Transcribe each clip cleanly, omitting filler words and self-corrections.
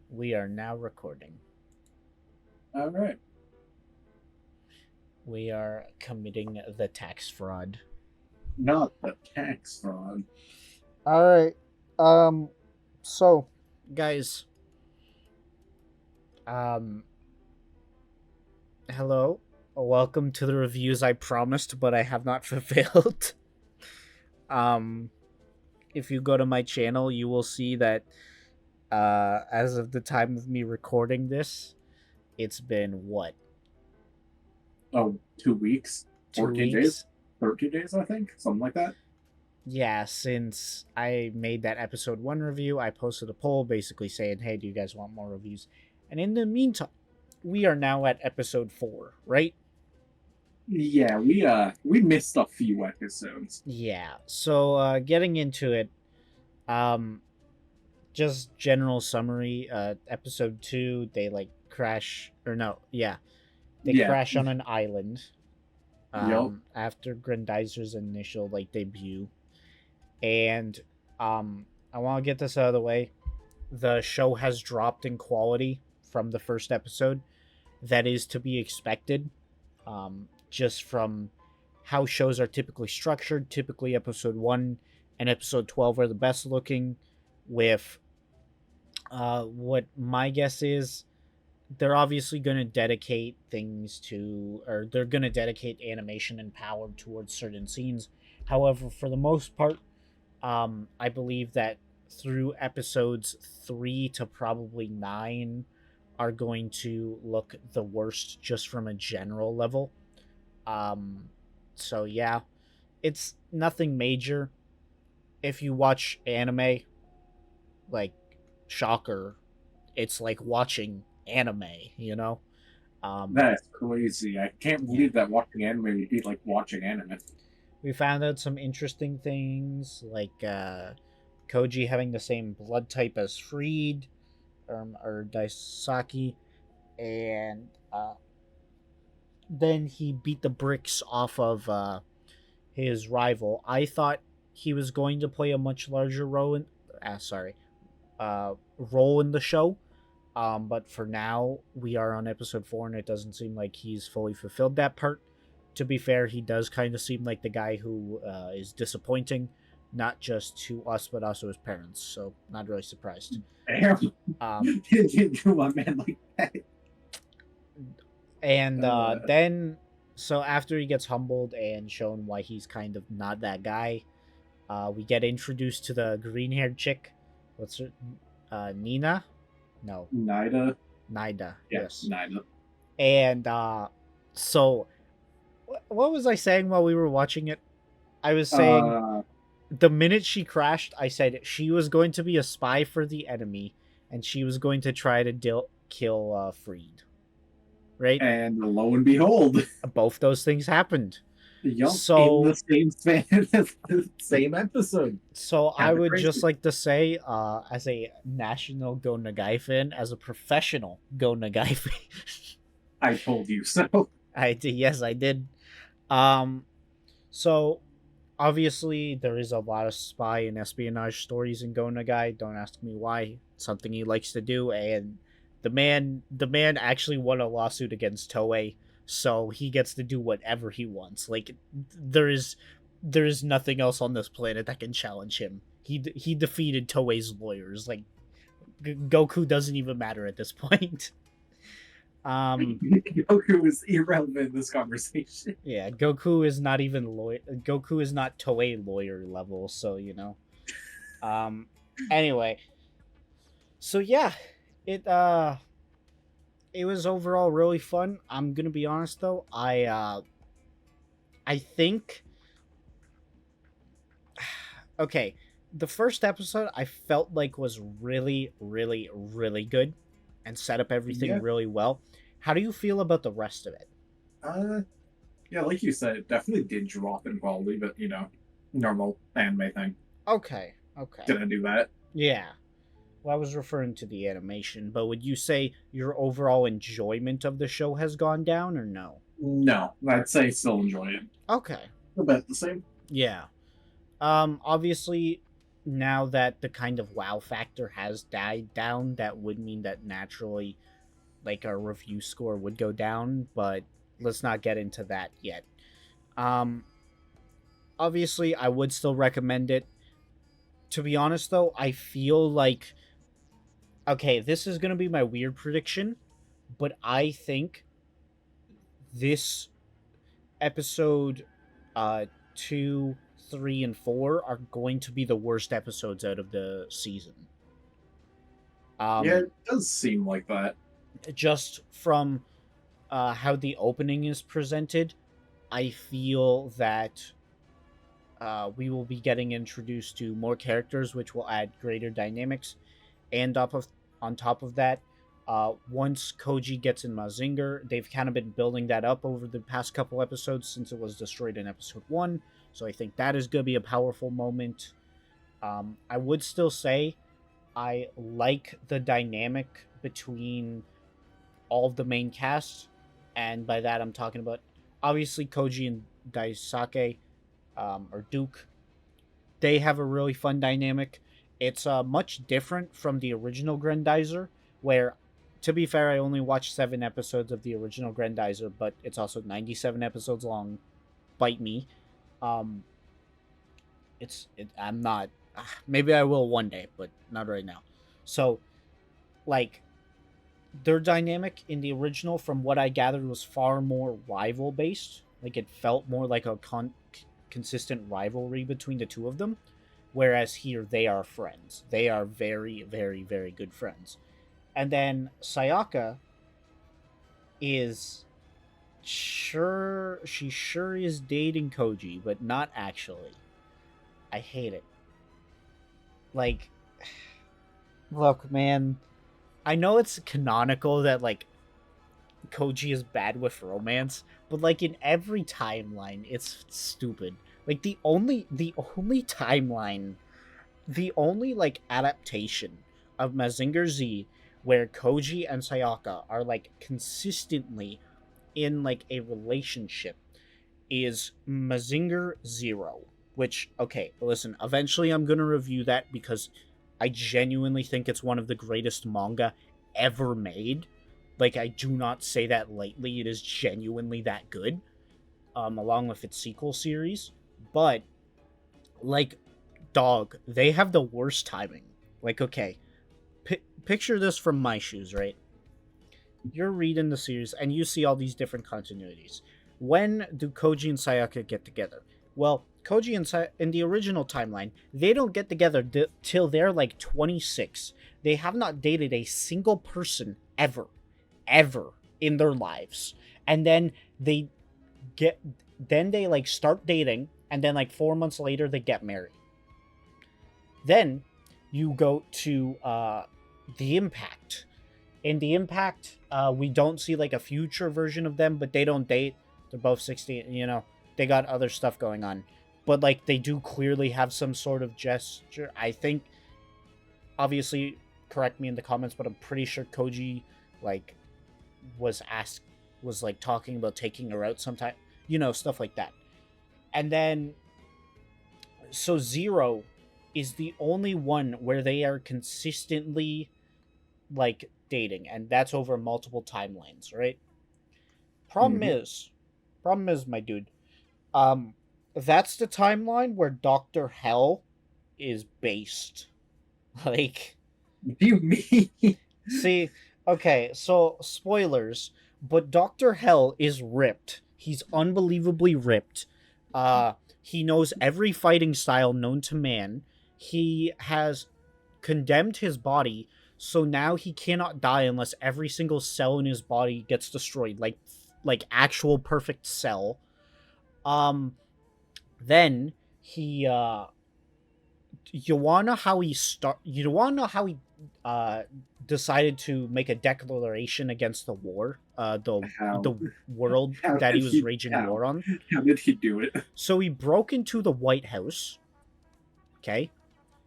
We are now recording. All right. We are committing the tax fraud. Not the tax fraud. All right. Um so guys, um hello. Welcome to the reviews I promised but I have not fulfilled. um if you go to my channel, you will see that as of the time of me recording this, it's been what? Oh, 2 weeks, 2 14 days, weeks? 13 days, I think, something like that. Yeah, since I made that episode 1 review, I posted a poll basically saying, hey, do you guys want more reviews? And in the meantime, we are now at episode 4, right? Yeah, we missed a few episodes. Yeah. So getting into it, um just general summary, episode 2, they like crash or no, yeah. They Yeah. crash on an island Yup. after Grendizer's initial like debut. And I want to get this out of the way. The show has dropped in quality from the first episode. That is to be expected, just from how shows are typically structured. Typically, episode 1 and episode 12 are the best looking, with what my guess is they're obviously going to dedicate things to, or they're going to dedicate animation and power towards certain scenes. However, for the most part, I believe that through episodes 3 to probably 9 are going to look the worst just from a general level. Um, so yeah, it's nothing major. If you watch anime, like shocker, it's like watching anime, you know? Um, That's crazy. I can't yeah. believe that watching anime would be like watching anime. We found out some interesting things, like Koji having the same blood type as Freed, or Daisaki, and then he beat the bricks off of his rival. I thought he was going to play a much larger role in, role in the show. But for now, we are on episode 4, and it doesn't seem like he's fully fulfilled that part. To be fair, he does kind of seem like the guy who is disappointing, not just to us, but also his parents. So, not really surprised. Damn. Um, You do my man like that. and Uh, then, so after he gets humbled and shown why he's kind of not that guy, we get introduced to the green haired chick. What's her? Nina? No, Nida. Nida. Yeah, Yes. Nida. And so what was I saying while we were watching it? I was saying Uh, the minute she crashed, I said she was going to be a spy for the enemy, and she was going to try to kill Freed. Right? and lo and behold, Both those things happened. yup, in So the same span as the same episode. so I Kind of would just crazy. like to say, as a national Go Nagai fan, as a professional Go Nagai fan, I told you so. I did. Yes, I did. Um, so obviously there is a lot of spy and espionage stories in Go Nagai. Don't ask me why. It's something he likes to do, and the man actually won a lawsuit against Toei, so he gets to do whatever he wants. Like there is nothing else on this planet that can challenge him. He defeated Toei's lawyers. Like Goku doesn't even matter at this point. Um, Goku is irrelevant in this conversation. yeah, Goku is not even lawyer. Goku is not Toei lawyer level, so you know. Um, anyway, so yeah, it it was overall really fun. I'm gonna be honest though, I think okay, the first episode I felt like was really, really, really good, and set up everything Yeah. really well. How do you feel about the rest of it? Uh, yeah, like you said, it definitely did drop in quality, but normal anime thing. Okay, okay, Didn't do that. yeah. Well, I was referring to the animation, but would you say your overall enjoyment of the show has gone down or no? No, I'd say still enjoy it. Okay. About the same. Yeah. Obviously now that the kind of wow factor has died down, that would mean that naturally, like, our review score would go down, but let's not get into that yet. Um, Obviously, I would still recommend it. To be honest, though, I feel like, okay, this is gonna be my weird prediction, but I think this episode, uh, 2, 3, and 4 are going to be the worst episodes out of the season. Yeah, Um, it does seem like that. just from how the opening is presented, I feel that we will be getting introduced to more characters, which will add greater dynamics. And on top of that, once Koji gets in Mazinger, they've kind of been building that up over the past couple episodes since it was destroyed in episode 1. So I think that is going to be a powerful moment. I would still say I like the dynamic between all of the main cast, and by that I'm talking about obviously Koji and Daisuke, or Duke. They have a really fun dynamic. It's much different from the original Grendizer, where, to be fair, I only watched 7 episodes of the original Grendizer, but it's also 97 episodes long. Bite me. Um, I'm not. Maybe I will one day, but not right now. So, like, their dynamic in the original, from what I gathered, was far more rival based. Like, it felt more like a consistent rivalry between the two of them. Whereas here, they are friends. They are very, very, very good friends. And then Sayaka is she sure is dating Koji, but not actually. I hate it. Like, look, man, I know it's canonical that, like, Koji is bad with romance, but, like, in every timeline, it's stupid. Like, the only timeline, the only, like, adaptation of Mazinger Z where Koji and Sayaka are, like, consistently in, like, a relationship is Mazinger Zero. Which, okay, listen, eventually I'm gonna review that because I genuinely think it's one of the greatest manga ever made. Like, I do not say that lightly. It is genuinely that good, along with its sequel series. But, like, dog, they have the worst timing. Like, okay, picture this from my shoes, right? You're reading the series and you see all these different continuities. When do Koji and Sayaka get together? Well, Koji and in the original timeline, they don't get together till they're like 26. They have not dated a single person ever in their lives. And then they get then they like start dating, and then like 4 months later they get married. Then you go to the Impact. In the Impact, we don't see like a future version of them, but they don't date. They're both 16, they got other stuff going on. But, like, they do clearly have some sort of gesture. I think, obviously, correct me in the comments, but I'm pretty sure Koji, like, was like, talking about taking her out sometime. Stuff like that. And then, so Zero is the only one where they are consistently, like, dating, and that's over multiple timelines, right? Problem Hmm. is, problem is, my dude, um, that's the timeline where Doctor Hell is based. Like, What do you mean? see, okay, so spoilers, but Doctor Hell is ripped. He's unbelievably ripped. He knows every fighting style known to man. He has condemned his body, so now he cannot die unless every single cell in his body gets destroyed, like actual perfect cell. Um, then he you wanna know how he uh decided to make a declaration against the war, the How? world How that he did was he? raging How? war on. How did he do it? So he broke into the White House, okay,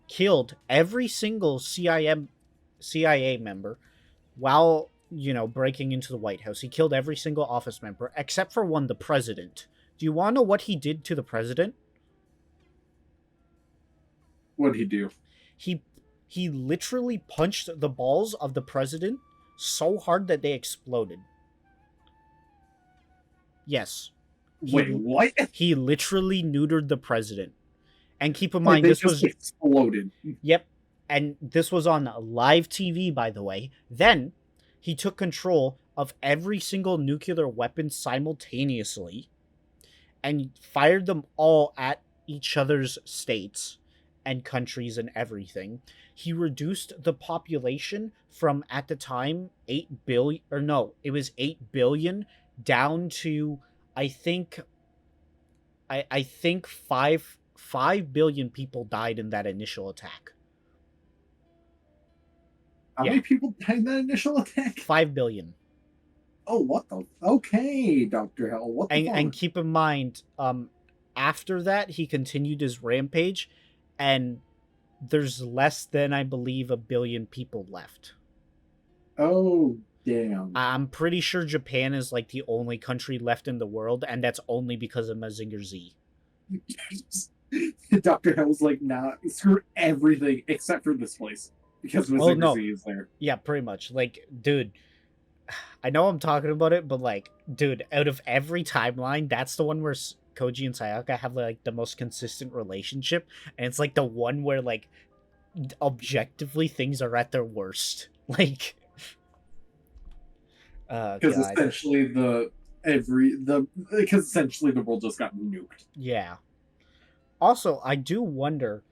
killed every single CIA member while, breaking into the White House. He killed every single office member except for one, the president. Do you want to know what he did to the president? What'd he do? He he literally punched the balls of the president so hard that they exploded. Yes. Wait, what? He literally neutered the president. And keep in Like mind they this just was exploded. yep, and this was on live TV by the way. Then he took control of every single nuclear weapon simultaneously and fired them all at each other's states and countries and everything. He reduced the population from at the time 8 billion or no, it was 8 billion down to I think I think 5 billion people died in that initial attack. How Yeah, many people died in that initial attack? 5 billion. Oh, what the? Okay, Doctor Hell. What the And fuck? keep in mind after that he continued his rampage and there's less than I believe a billion people left. Oh, damn. I'm pretty sure Japan is like the only country left in the world, and that's only because of Mazinger Z. Doctor Hell's like, nah, screw everything except for this place because Oh Mazinger no, Z is there. yeah, pretty much. Like, dude, I know I'm talking about it, but like, dude, out of every timeline, that's the one where Koji and Sayaka have like the most consistent relationship, and it's like the one where like objectively things are at their worst. Like, Because God, essentially the world just got nuked. yeah. Also, I do wonder,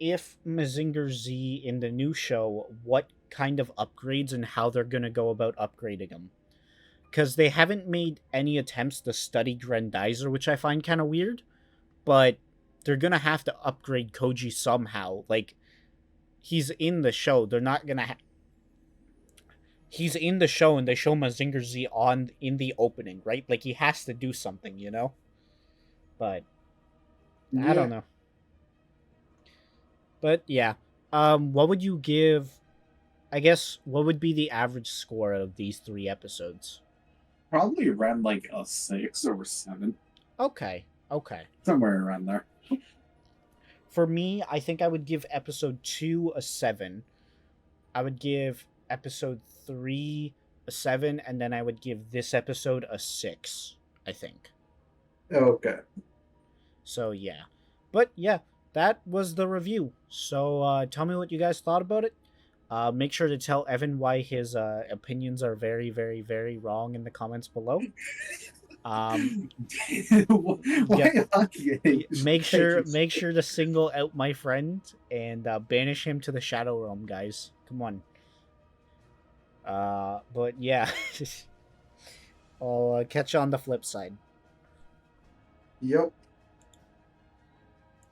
if Mazinger Z in the new show, what kind of upgrades and how they're gonna go about upgrading them. Because they haven't made any attempts to study Grendizer, which I find kind of weird. But they're gonna have to upgrade Koji somehow. Like, he's in the show. They're not gonna. He's in the show, and they show Mazinger Z on in the opening, right? Like he has to do something, you know. But I Yeah, don't know. But yeah, what would you give? I guess what would be the average score of these 3 episodes? probably around like a 6 or 7, Okay, okay. somewhere around there. For me, I think I would give episode 2 a 7. I would give episode 3 a 7, and then I would give this episode a 6, I think. Okay. So yeah. But yeah, that was the review. So tell me what you guys thought about it. Make sure to tell Evan why his opinions are very, very, very wrong in the comments below. Why Yeah, hockey? make sure to single out my friend and banish him to the shadow realm, guys. Come on. But yeah, I'll catch you on the flip side. Yep.